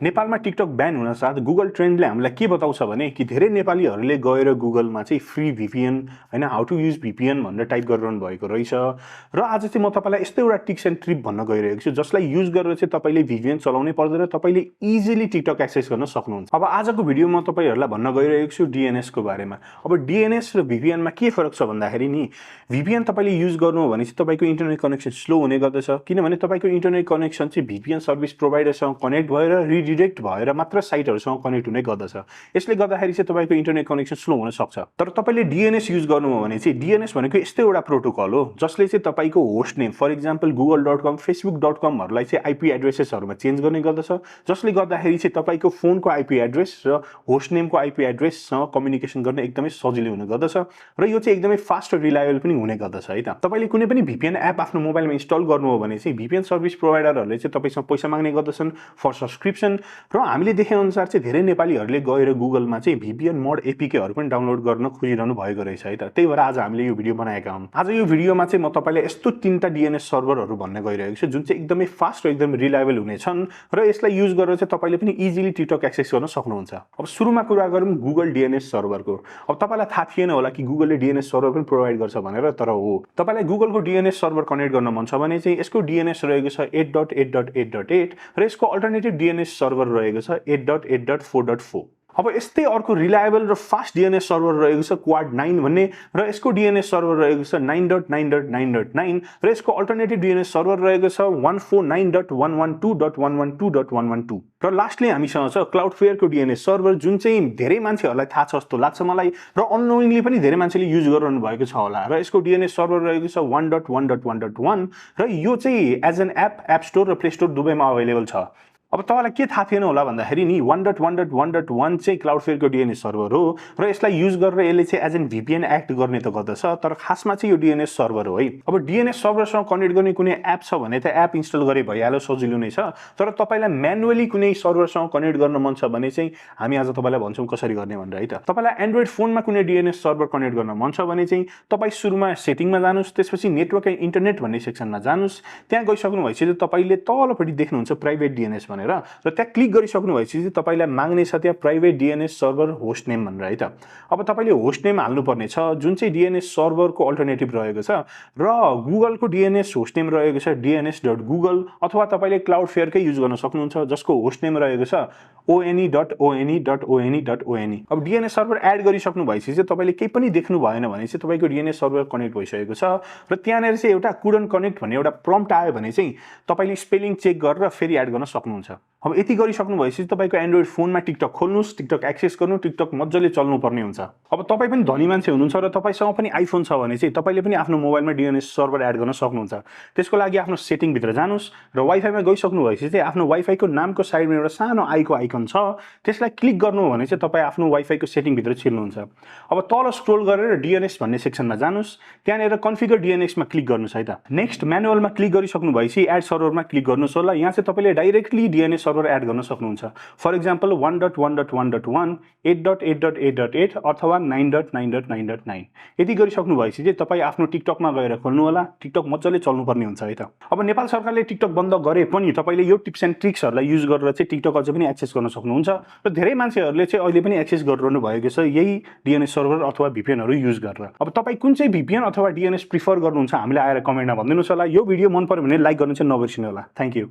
नेपालमा टिकटक ब्यान हुन साथ गुगल ट्रेन्डले हामीलाई के बताउँछ भने कि धेरै नेपालीहरूले गएर गुगलमा चाहिँ फ्री VPN हैन हाउ टु युज VPN भनेर टाइप गरिरहनु भएको रहेछ र आज चाहिँ म तपाईलाई यस्तो एउटा टिप्स एन्ड ट्रिक भन्न गइरहेको छु जसलाई युज गरेर चाहिँ तपाईले VPN चलाउनै पर्दैन तपाईले इजिली टिकटक एक्सेस गर्न सक्नुहुन्छ। अब आजको भिडियोमा तपाईहरुलाई भन्न गइरहेको छु DNS को बारेमा। अब DNS र VPN मा के फरक छ भन्दाखेरि नि VPN तपाईले युज गर्नु हो भने चाहिँ तपाईको इन्टरनेट कनेक्सन स्लो हुने गर्दछ किनभने तपाईको इन्टरनेट कनेक्सन चाहिँ VPN सर्भिस प्रोवाइडरसँग कनेक्ट भएर रिडाइरेक्ट भएर मात्र साइटहरुसँग कनेक्ट हुने गर्दछ। यसले गर्दाखेरि चाहिँ तपाईको इन्टरनेट कनेक्सन स्लो हुन सक्छ। तर तपाईले DNS युज गर्नु हो भने चाहिँ DNS भनेको यस्तो एउटा प्रोटोकल हो जसले चाहिँ तपाईको host name for example google.com facebook.com हरुलाई चाहिँ IP एड्रेसेसहरुमा चेन्ज गर्ने गर्दछ जसले गर्दाखेरि चाहिँ तपाईको फोनको IP एड्रेस र होस्ट नेमको IP एड्रेससँग कम्युनिकेसन गर्न एकदमै सजिलो हुने गर्दछ र यो चाहिँ एकदमै फास्ट र रिलायबल पनि हुने गर्दछ है त। तपाईले कुनै पनि VPN एप आफ्नो मोबाइलमा इन्स्टल गर्नु हो भने चाहिँ VPN सर्भिस प्रोवाइडरहरुले चाहिँ तपाईसँग पैसा माग्ने गर्दछन् फर सब्स्क्रिप्सन र हामीले देखे अनुसार चाहिँ धेरै नेपालीहरुले गएर गुगलमा चाहिँ VPN मोड APK हरु पनि डाउनलोड गर्न खोजिरहनु भएको रहेछ है त। त्यही भएर आज हामीले यो भिडियो बनाएका हौं। आज यो भिडियोमा चाहिँ म तपाईलाई यस्तो तीनटा DNS सर्भरहरु भन्ने गइरहेको छु जुन चाहिँ एकदमै फास्ट र एकदमै रिलायबल हुनेछन् र यसलाई युज गरेर चाहिँ तपाईले पनि इजिली टिकटक एक्सेस गर्न सक्नुहुन्छ। अब सुरुमा कुरा गरौँ गुगल DNS सर्भरको। अब तपाईलाई थाहा थिएन होला कि गुगलले DNS सर्भर पनि प्रोवाइड गर्छ भनेर तर हो। तपाईलाई गुगलको DNS सर्भर कनेक्ट गर्न मन छ भने चाहिँ यसको DNS रहेको छ 8.8.8.8 र यसको अल्टरनेटिभ DNS सर्भर रहेको छ 8.8.4.4। अब यस्तै अर्को रिलायबल र फास्ट DNS सर्भर रहेको छ क्वाड 9 भन्ने र यसको DNS सर्भर रहेको छ 9.9.9.9 र यसको अल्टरनेटिभ DNS सर्भर रहेको छ 149.112.112.112 र लास्टली हामीसँग छ क्लाउडफ्लेयर को DNS सर्भर जुन चाहिँ धेरै मान्छेहरुलाई थाहा छ जस्तो लाग्छ मलाई र अननोइङली पनि धेरै मान्छेले युज गरिरहनु भएको छ होला र यसको DNS सर्भर रहेको छ 1.1.1.1 र यो चाहिँ एज एन एप स्टोर र प्ले स्टोर दुवैमा अवेलेबल छ। अब तपाईलाई के थाहा थिएन होला भन्दाखेरि नि 1.1.1.1 चाहिँ क्लाउडफ्लेयरको DNS सर्भर हो र यसलाई युज गरेर यसले चाहिँ एज एन VPN एक्ट गर्ने त गर्दछ तर खासमा चाहिँ यो DNS सर्भर हो है। अब DNS सर्भरसँग कनेक्ट गर्ने कुनै एप छ भने त एप इन्स्टल गरे भइहाल्यो सजिलो नै छ तर तपाईलाई म्यानुअली कुनै सर्भरसँग कनेक्ट गर्न मन छ भने चाहिँ हामी आज तपाईलाई भन्छौं कसरी गर्ने भनेर है त। तपाईलाई एन्ड्रोइड फोनमा कुनै DNS सर्भर कनेक्ट गर्न मन छ भने चाहिँ तपाई सुरुमा सेटिङमा जानुस् त्यसपछि नेटवर्क एन्ड इन्टरनेट भन्ने सेक्सनमा जानुस् त्यहाँ गइसक्नु भएपछि तपाईले तलपटि देख्नुहुन्छ प्राइभेट DNS भनेर र त्यहाँ क्लिक गरिसक्नु भएपछि तपाईलाई माग्ने छ त्यहाँ private DNS server host name भनेर है त। अब तपाईले होस्ट नेम हाल्नु पर्ने छ जुन चाहिँ DNS सर्भरको अल्टरनेटिभ रहेको छ र गुगलको DNS होस्ट नेम रहेको छ dns.google अथवा तपाईले क्लाउडफ्लेयरकै युज गर्न सक्नुहुन्छ जसको होस्ट नेम रहेको छ one.one.one.one। अब DNS सर्भर एड गरिसक्नु भएपछि चाहिँ तपाईले केही पनि देख्नु भएन भने चाहिँ तपाईको DNS सर्भर कनेक्ट भइसकेको छ र त्यहाँनेर चाहिँ एउटा कुडन्ट कनेक्ट भन्ने एउटा प्रम्प्ट आयो भने चाहिँ तपाईले स्पेलिङ चेक गरेर फेरि एड गर्न सक्नुहुन्छ। अब यति गरिसक्नु भएपछि तपाईको एन्ड्रोइड फोनमा टिकटक खोल्नुस् टिकटक एक्सेस गर्नु टिकटक मज्जाले चल्नु पर्ने हुन्छ। अब तपाई पनि धनी मान्छे हुनुहुन्छ र तपाईसँग पनि आइफोन छ भने चाहिँ तपाईले पनि आफ्नो मोबाइलमा DNS सर्भर एड गर्न सक्नुहुन्छ। त्यसको लागि आफ्नो सेटिङ भित्र जानुस् र वाइफाईमा गइसक्नु भएपछि चाहिँ आफ्नो वाइफाईको नामको साइडमा एउटा सानो आइको आइकन छ त्यसलाई क्लिक गर्नु हो भने चाहिँ तपाई आफ्नो वाइफाईको सेटिङ भित्र छिर्नुहुन्छ। अब तल स्क्रोल गरेर DNS भन्ने सेक्सनमा जानुस् त्यहाँनेर कन्फिगर DNS मा क्लिक गर्नुस् है त। नेक्स्ट म्यानुअलमा क्लिक गरिसक्नु भएपछि एड सर्भरमा क्लिक गर्नुस् होला। यहाँ चाहिँ तपाईले डाइरेक्टली DNS सर्भर एड गर्न सक्नुहुन्छ। फर एक्जाम्पल 1.1.1.1 8.8.8.8 अथवा 9.9.9.9 यति गरिसक्नु भएपछि चाहिँ तपाई आफ्नो टिकटकमा गएर खोल्नु होला टिकटक मज्जाले चल्नु पर्ने हुन्छ है त। अब नेपाल सरकारले टिकटक बन्द गरे पनि तपाईले यो टिप्स एन्ड ट्रिक्सहरुलाई युज गरेर चाहिँ टिकटक अझै पनि एक्सेस गर्न सक्नुहुन्छ र धेरै मान्छेहरुले चाहिँ अहिले पनि एक्सेस गरिरहनु भएको छ यही DNS सर्भर अथवा VPN हरु युज गरेर। अब तपाई कुन चाहिँ VPN अथवा DNS प्रिफर गर्नुहुन्छ हामीलाई आएर कमेन्टमा भनिदिनुस् होला। यो भिडियो मन पर्यो भने लाइक गर्न चाहिँ नबिर्सिनु होला। Thank you.